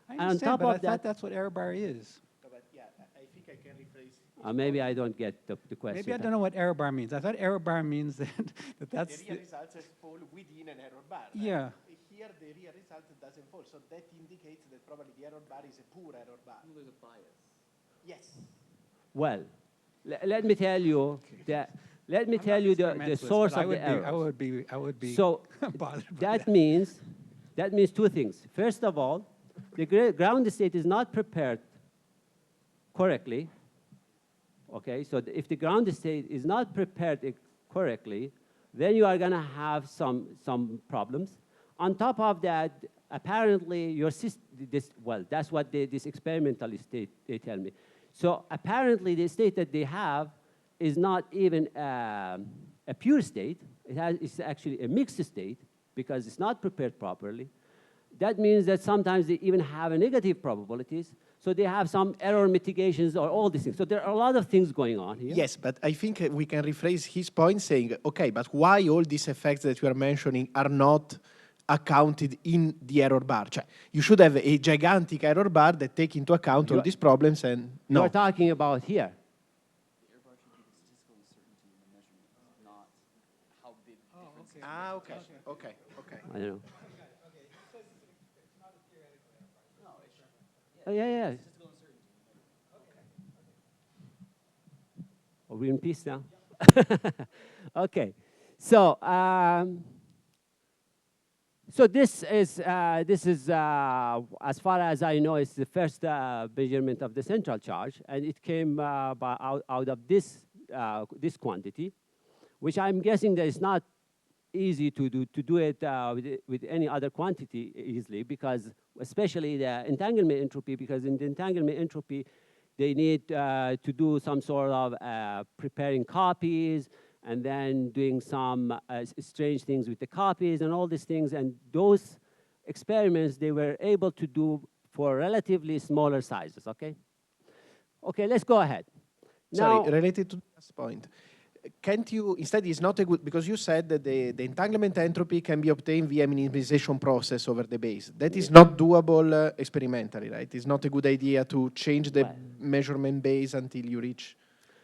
I And on understand, top but I of thought that, that's what error bar is. but yeah, I think I can rephrase. maybe I don't get the question. Maybe I don't know what error bar means. I thought error bar means that's. The real results fall within an error bar. Right? Yeah. Here, the real result doesn't fall. So that indicates that probably the error bar is a poor error bar. There's a bias. Yes. Well, let me tell you that. Let me tell you the source of the error. I would be So bothered by that means two things. First of all, the ground state is not prepared correctly. Okay, so if the ground state is not prepared correctly, then you are going to have some problems. On top of that, apparently your system, well, that's what this experimentalist they tell me. So apparently the state that they have is not even a pure state. It's actually a mixed state because it's not prepared properly. That means that sometimes they even have a negative probabilities. So they have some error mitigations or all these things. So there are a lot of things going on here. Yes, but I think we can rephrase his point saying, okay, but why all these effects that you are mentioning are not accounted in the error bar? Cioè, you should have a gigantic error bar that take into account all these problems and no. You're talking about here. Ah, okay, okay, okay. I don't know. Oh, yeah. Are we in peace now? Okay. So, so this is as far as I know, it's the first measurement of the central charge, and it came out of this this quantity, which I'm guessing that it's not easy to do it with any other quantity easily, because especially the entanglement entropy, because in the entanglement entropy, they need to do some sort of preparing copies and then doing some strange things with the copies and all these things. And those experiments, they were able to do for relatively smaller sizes, okay? Okay, let's go ahead. Sorry, Now, related to this point, can't you, instead it's not a good, because you said that the entanglement entropy can be obtained via minimization process over the base. That is not doable experimentally, right? It's not a good idea to change the measurement base until you reach.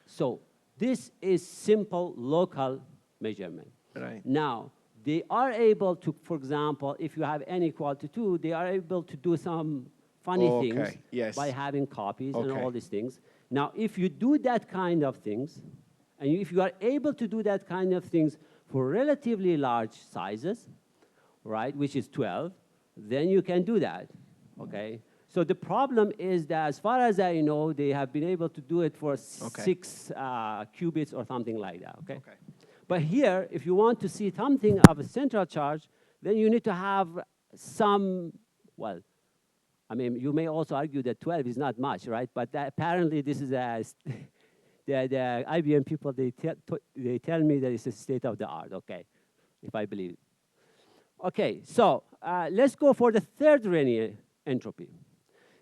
so this is simple local measurement. Right. Now, they are able to, for example, if you have n equal to 2, they are able to do some funny things by having copies and all these things. Now, if you do that kind of things, and if you are able to do that kind of things for relatively large sizes, right, which is 12, then you can do that, okay? So the problem is that, as far as I know, they have been able to do it for 6 qubits or something like that, okay? But here, if you want to see something of a central charge, then you need to have some, well, I mean, you may also argue that 12 is not much, right? But apparently this is a, the IBM people, they tell me that it's a state of the art, okay, if I believe it. Okay, so let's go for the third Rényi entropy.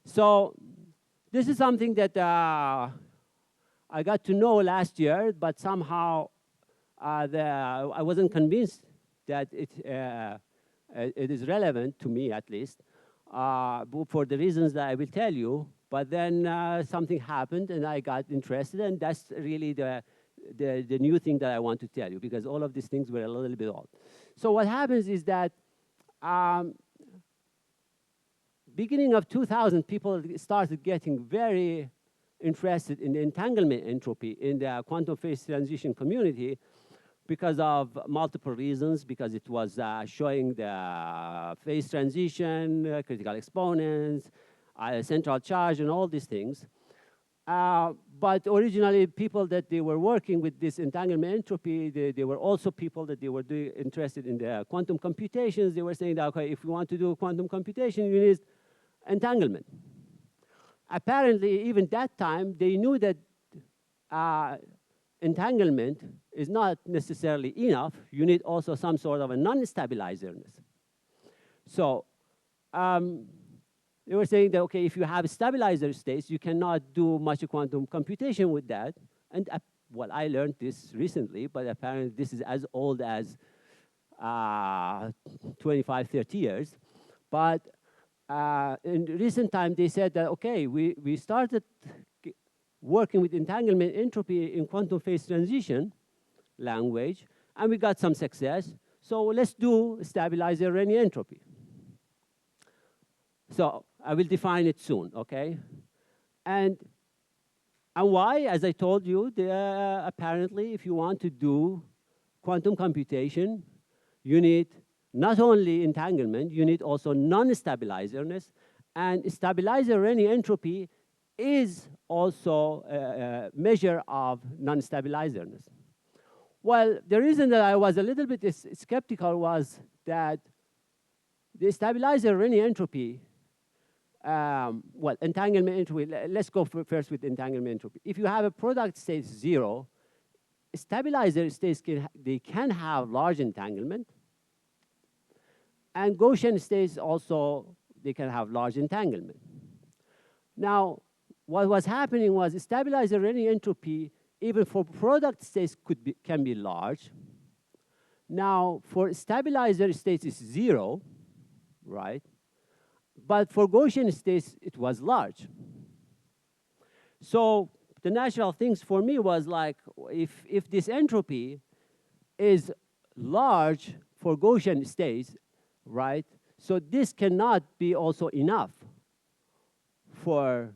So this is something that I got to know last year, but somehow I wasn't convinced that it is relevant to me, at least, for the reasons that I will tell you. But then something happened, and I got interested, and that's really the new thing that I want to tell you, because all of these things were a little bit old. So what happens is that beginning of 2000, people started getting very interested in the entanglement entropy in the quantum phase transition community because of multiple reasons, because it was showing the phase transition, critical exponents, central charge, and all these things. But originally, people that they were working with this entanglement entropy, they were also people that they were interested in the quantum computations. They were saying that, okay, if you want to do quantum computation, you need entanglement. Apparently, even that time, they knew that entanglement is not necessarily enough. You need also some sort of a non-stabilizerness. So they were saying that, okay, if you have stabilizer states, you cannot do much quantum computation with that. And well, I learned this recently, but apparently this is as old as 25, 30 years. But in recent time, they said that, okay, we started working with entanglement entropy in quantum phase transition language, and we got some success. So let's do stabilizer Rényi entropy. So I will define it soon, okay? And why? As I told you, apparently, if you want to do quantum computation, you need not only entanglement, you need also non-stabilizerness. And stabilizer Rényi entropy is also a measure of non-stabilizerness. Well, the reason that I was a little bit skeptical was that the stabilizer Rényi entropy, well, entanglement entropy, let's go first with entanglement entropy. If you have a product state 0, stabilizer states they can have large entanglement, and Gaussian states also, they can have large entanglement. Now, what was happening was stabilizer Rényi entropy, even for product states, can be large. Now, for stabilizer states, it's 0, right? But for Gaussian states, it was large. So the natural things for me was like, if this entropy is large for Gaussian states, right? So this cannot be also enough for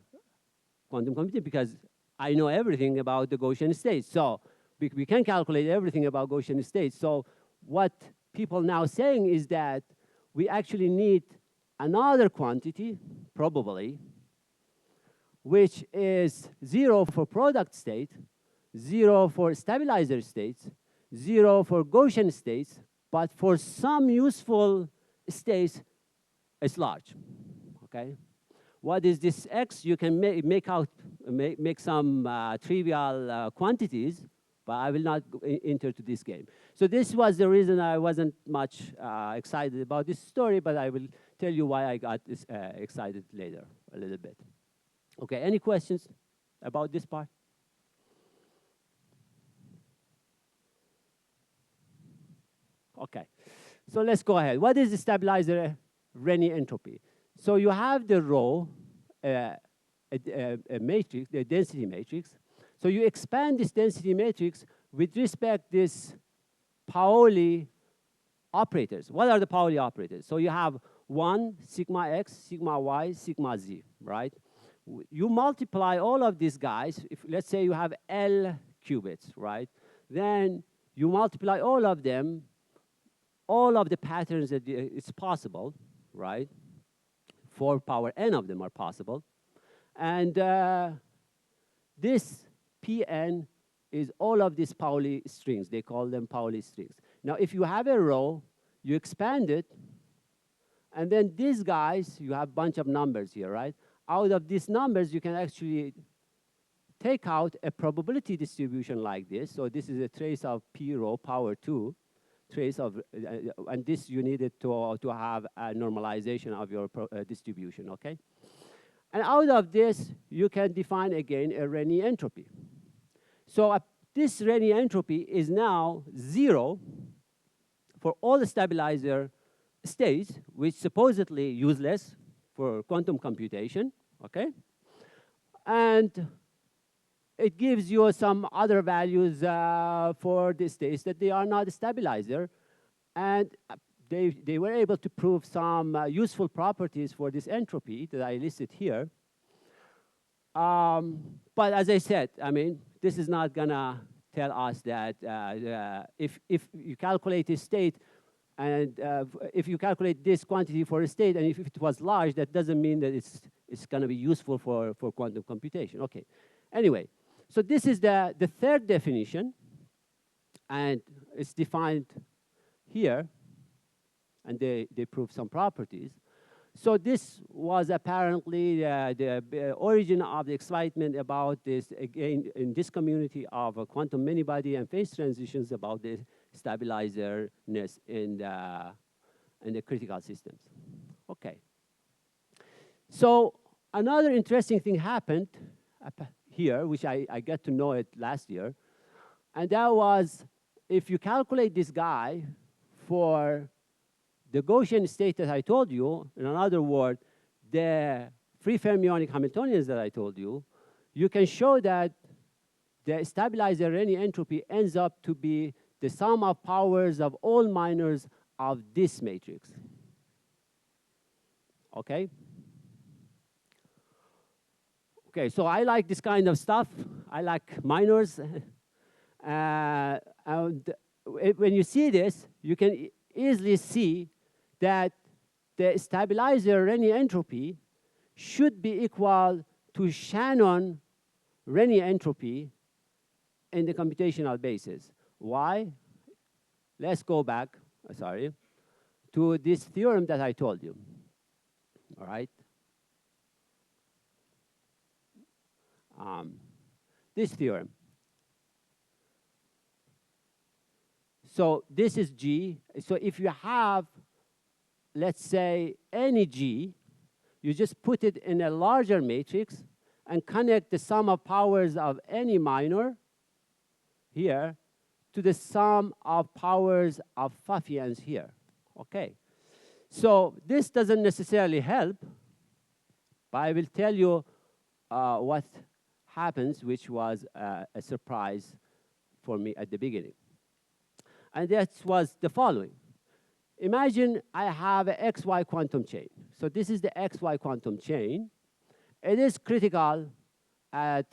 quantum computing, because I know everything about the Gaussian states. So we can calculate everything about Gaussian states. So what people now saying is that we actually need another quantity, probably, which is 0 for product state, 0 for stabilizer states, 0 for Gaussian states, but for some useful states, it's large, okay? What is this X? You can make some trivial quantities, but I will not enter to this game. So this was the reason I wasn't much excited about this story, but I will tell you why I got this, excited later a little bit. Okay, any questions about this part? Okay, so let's go ahead. What is the stabilizer Rényi entropy? So you have the rho, a matrix, the density matrix. So you expand this density matrix with respect to this Pauli operators. What are the Pauli operators? So you have 1, sigma x, sigma y, sigma z, right? You multiply all of these guys. If, let's say you have L qubits, right? Then you multiply all of them, all of the patterns that it's possible, right? 4 power n of them are possible. And this Pn is all of these Pauli strings. They call them Pauli strings. Now, if you have a row, you expand it, and then these guys, you have a bunch of numbers here, right? Out of these numbers, you can actually take out a probability distribution like this. So this is a trace of P rho power 2, trace of, and this you needed to have a normalization of your distribution, okay? And out of this, you can define again a Rényi entropy. So this Rényi entropy is now 0 for all the stabilizer states, which supposedly useless for quantum computation, okay? And it gives you some other values for the states that they are not a stabilizer. And they were able to prove some useful properties for this entropy that I listed here. But as I said, I mean, this is not gonna tell us that if you calculate a state, and if you calculate this quantity for a state, and if it was large, that doesn't mean that it's gonna be useful for quantum computation. Okay, anyway, so this is the third definition, and it's defined here, and they prove some properties. So this was apparently the origin of the excitement about this, again, in this community of quantum many-body and phase transitions about the stabilizerness in the critical systems. Okay. So another interesting thing happened here, which I got to know it last year, and that was if you calculate this guy for the Gaussian state that I told you, in another word, the free fermionic Hamiltonians that I told you, you can show that the stabilizer Rényi entropy ends up to be the sum of powers of all minors of this matrix. Okay? Okay, so I like this kind of stuff. I like minors. And when you see this, you can easily see that the stabilizer Rényi entropy should be equal to Shannon Rényi entropy in the computational basis. Why? Let's go back, sorry, to this theorem that I told you. All right? This theorem. So this is G. So if you have, let's say, any G, you just put it in a larger matrix and connect the sum of powers of any minor here to the sum of powers of Pfaffians here. Okay. So this doesn't necessarily help, but I will tell you what happens, which was a surprise for me at the beginning. And that was the following. Imagine I have an XY quantum chain. So this is the XY quantum chain. It is critical at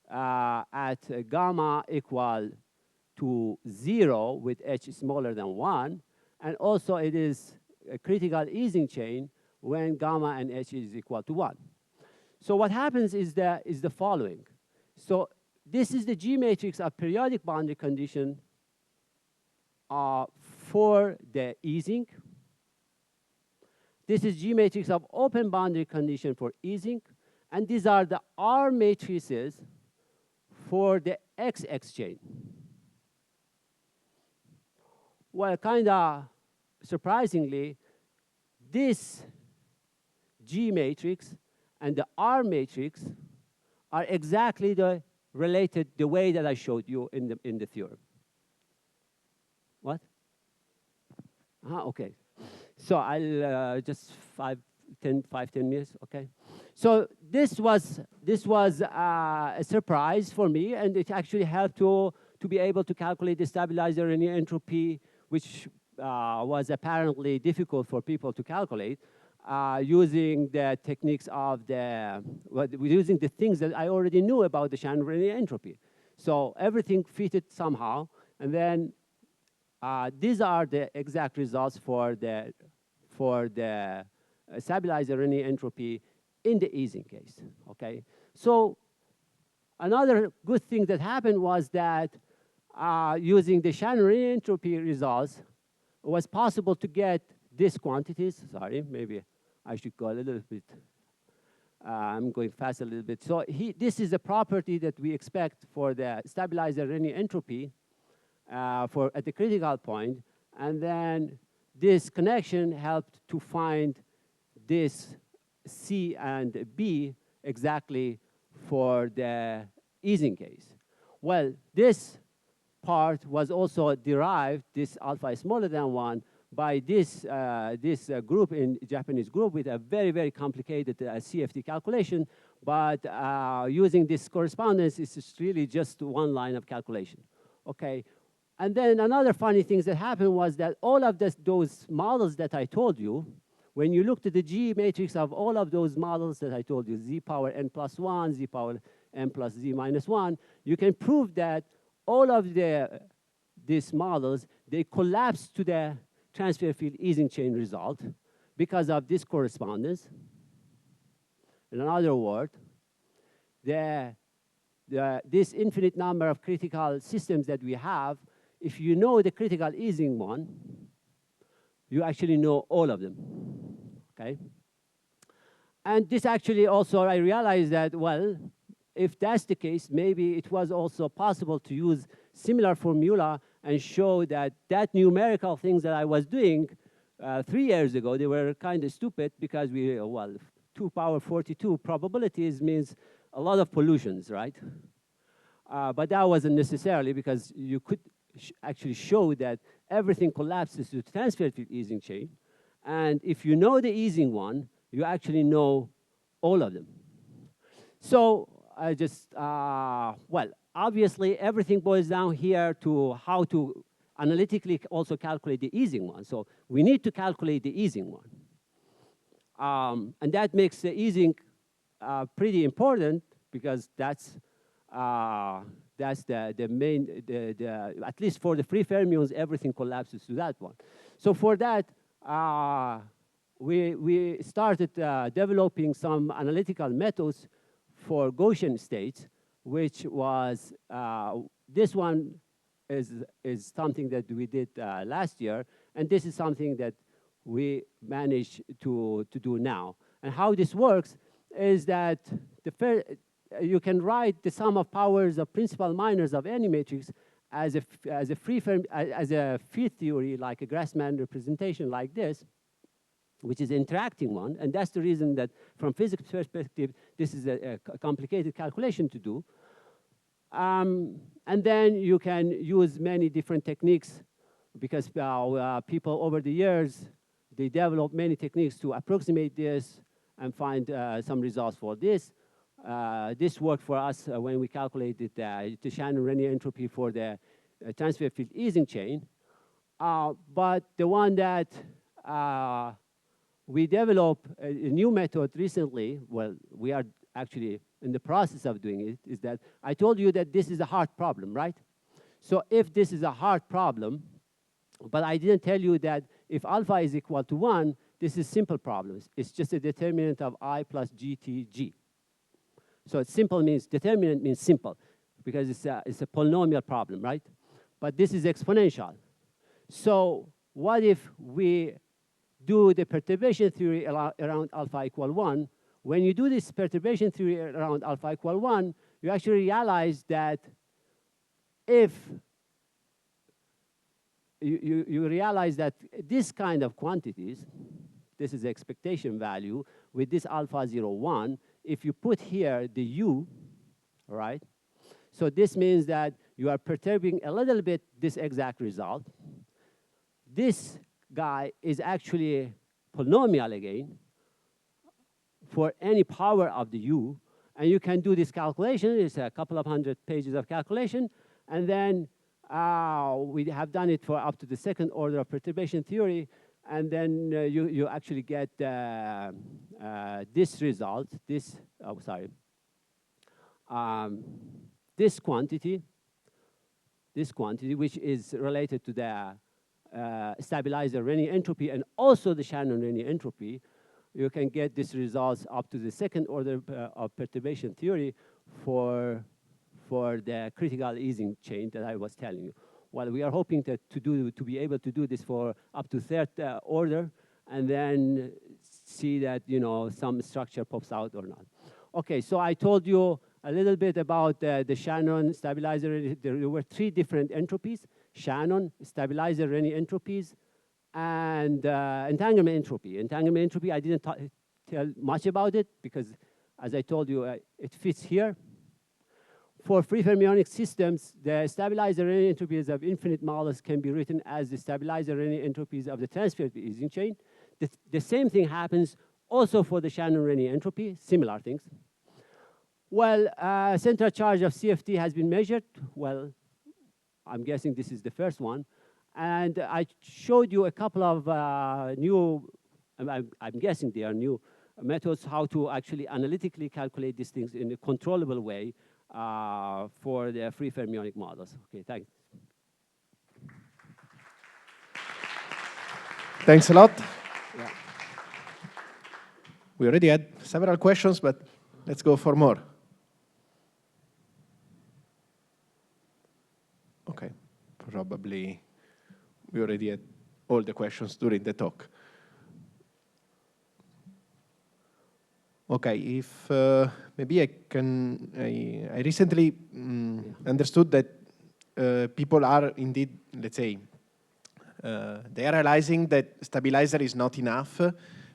gamma equal to 0 with h smaller than 1. And also it is a critical easing chain when gamma and h is equal to 1. So what happens is the following. So this is the G matrix of periodic boundary condition for the easing. This is G matrix of open boundary condition for easing. And these are the R matrices for the XX chain. Well, kind of surprisingly, this G matrix and the R matrix are exactly related the way that I showed you in the theorem. What? Okay. So I'll just 5-10 minutes. Okay. So this was a surprise for me, and it actually helped to be able to calculate the stabilizer Rényi entropy, which was apparently difficult for people to calculate using the techniques of using the things that I already knew about the Shannon Rényi entropy. So everything fitted somehow, and then these are the exact results for the stabilizer Rényi entropy in the easing case. Okay. So another good thing that happened was that using the Shannon Rényi entropy results, it was possible to get these quantities. Sorry, maybe I should go a little bit. I'm going fast a little bit. So this is a property that we expect for the stabilizer Rényi entropy at the critical point, and then this connection helped to find this C and B exactly for the easing case. Well, this part was also derived, this alpha is smaller than 1, by this group, in Japanese group, with a very, very complicated CFT calculation. But using this correspondence, it's really just one line of calculation. Okay. And then another funny thing that happened was that all of those models that I told you, when you looked at the G matrix of all of those models that I told you, Z power n plus 1, Z power n plus Z minus 1, you can prove that all of these models, they collapse to the transfer field easing chain result because of this correspondence. In another word, this infinite number of critical systems that we have, if you know the critical easing one, you actually know all of them, okay? And this actually also, I realized that, well, if that's the case, maybe it was also possible to use similar formula and show that numerical things that I was doing 3 years ago, they were kind of stupid because well, 2 power 42 probabilities means a lot of pollutions, right? But that wasn't necessarily, because you could actually show that everything collapses to the transfer field easing chain. And if you know the easing one, you actually know all of them. So I just, well, obviously everything boils down here to how to analytically also calculate the easing one. So we need to calculate the easing one. And that makes the easing pretty important, because that's the main, at least for the free fermions, everything collapses to that one. So for that, we started developing some analytical methods for Gaussian states, which was, this one is something that we did last year, and this is something that we managed to do now. And how this works is that you can write the sum of powers of principal minors of any matrix as a field theory, like a Grassmann representation like this, which is interacting one. And that's the reason that from physics perspective, this is a complicated calculation to do. And then you can use many different techniques, because people over the years, they developed many techniques to approximate this and find some results for this. This worked for us when we calculated the Shannon-Rényi entropy for the transfer field easing chain. But the one that we developed a new method recently, well, we are actually in the process of doing it, is that I told you that this is a hard problem, right? So if this is a hard problem, but I didn't tell you that if alpha is equal to 1, this is simple problems. It's just a determinant of I plus GTG. So simple means, determinant means simple, because it's a polynomial problem, right? But this is exponential. So what if we do the perturbation theory around alpha equal 1? When you do this perturbation theory around alpha equal 1, you actually realize that if you realize that this kind of quantities, this is the expectation value, with this alpha 0, 1, if you put here the u, right? So this means that you are perturbing a little bit this exact result. This guy is actually polynomial again for any power of the u. And you can do this calculation. It's a couple of 100 pages of calculation. And then we have done it for up to the second order of perturbation theory. And then you actually get this result, this quantity, which is related to the stabilizer Rényi entropy and also the Shannon-Rényi entropy. You can get these results up to the second order of perturbation theory for the critical easing chain that I was telling you. Well, we are hoping to be able to do this for up to third order, and then see that some structure pops out or not. Okay, so I told you a little bit about the Shannon stabilizer. There were 3 different entropies: Shannon, stabilizer Rényi entropies, and entanglement entropy. Entanglement entropy, I didn't tell much about it because, as I told you, it fits here. for free fermionic systems, the stabilizer Rényi entropies of infinite models can be written as the stabilizer Rényi entropies of the transfer Ising chain. The same thing happens also for the Shannon Rényi entropy, similar things. Well, central charge of CFT has been measured. Well, I'm guessing this is the first one. And I showed you a couple of new, I'm guessing they are new, methods how to actually analytically calculate these things in a controllable way for the free fermionic models. Okay, thanks. Thanks a lot. Yeah. We already had several questions, but let's go for more. Okay, probably we already had all the questions during the talk. Okay, if maybe I can, I recently understood that people are indeed, let's say, they are realizing that stabilizer is not enough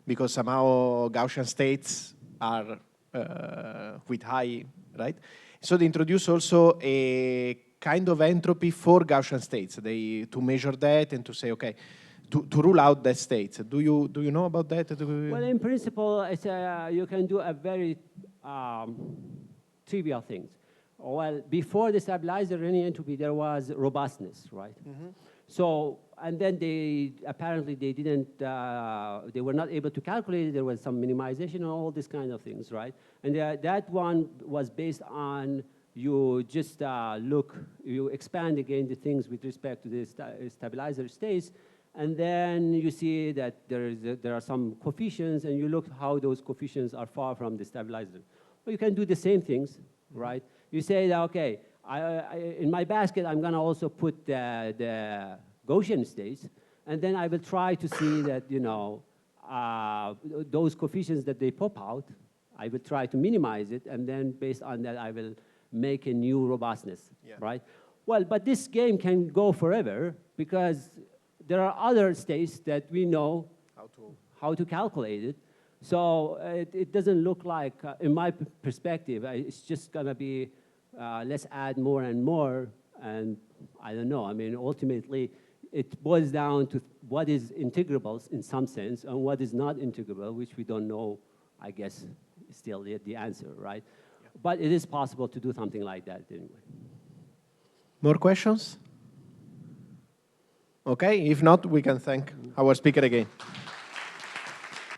because somehow Gaussian states are with high, right? So they introduce also a kind of entropy for Gaussian states. To measure that and to say, okay, to rule out that state. Do you know about that? Well, in principle, it's you can do a very trivial things. Well, before the stabilizer Rényi entropy, there was robustness, right? Mm-hmm. So, and then apparently they didn't, they were not able to calculate it. There was some minimization and all these kind of things, right? And that one was based on you just you expand again the things with respect to the stabilizer states, and then you see that there are some coefficients, and you look how those coefficients are far from the stabilizer. Well, you can do the same things, right? You say that, okay, in my basket, I'm going to also put the Gaussian states, and then I will try to see that, you know, those coefficients that they pop out, I will try to minimize it, and then based on that, I will make a new robustness, right? Well, but this game can go forever because there are other states that we know how to calculate it. So it doesn't look like, in my perspective, it's just going to be, let's add more and more. And I don't know. I mean, ultimately, it boils down to what is integrable in some sense and what is not integrable, which we don't know, I guess, still the answer, right? Yeah. But it is possible to do something like that anyway. More questions? Okay, if not, we can thank our speaker again.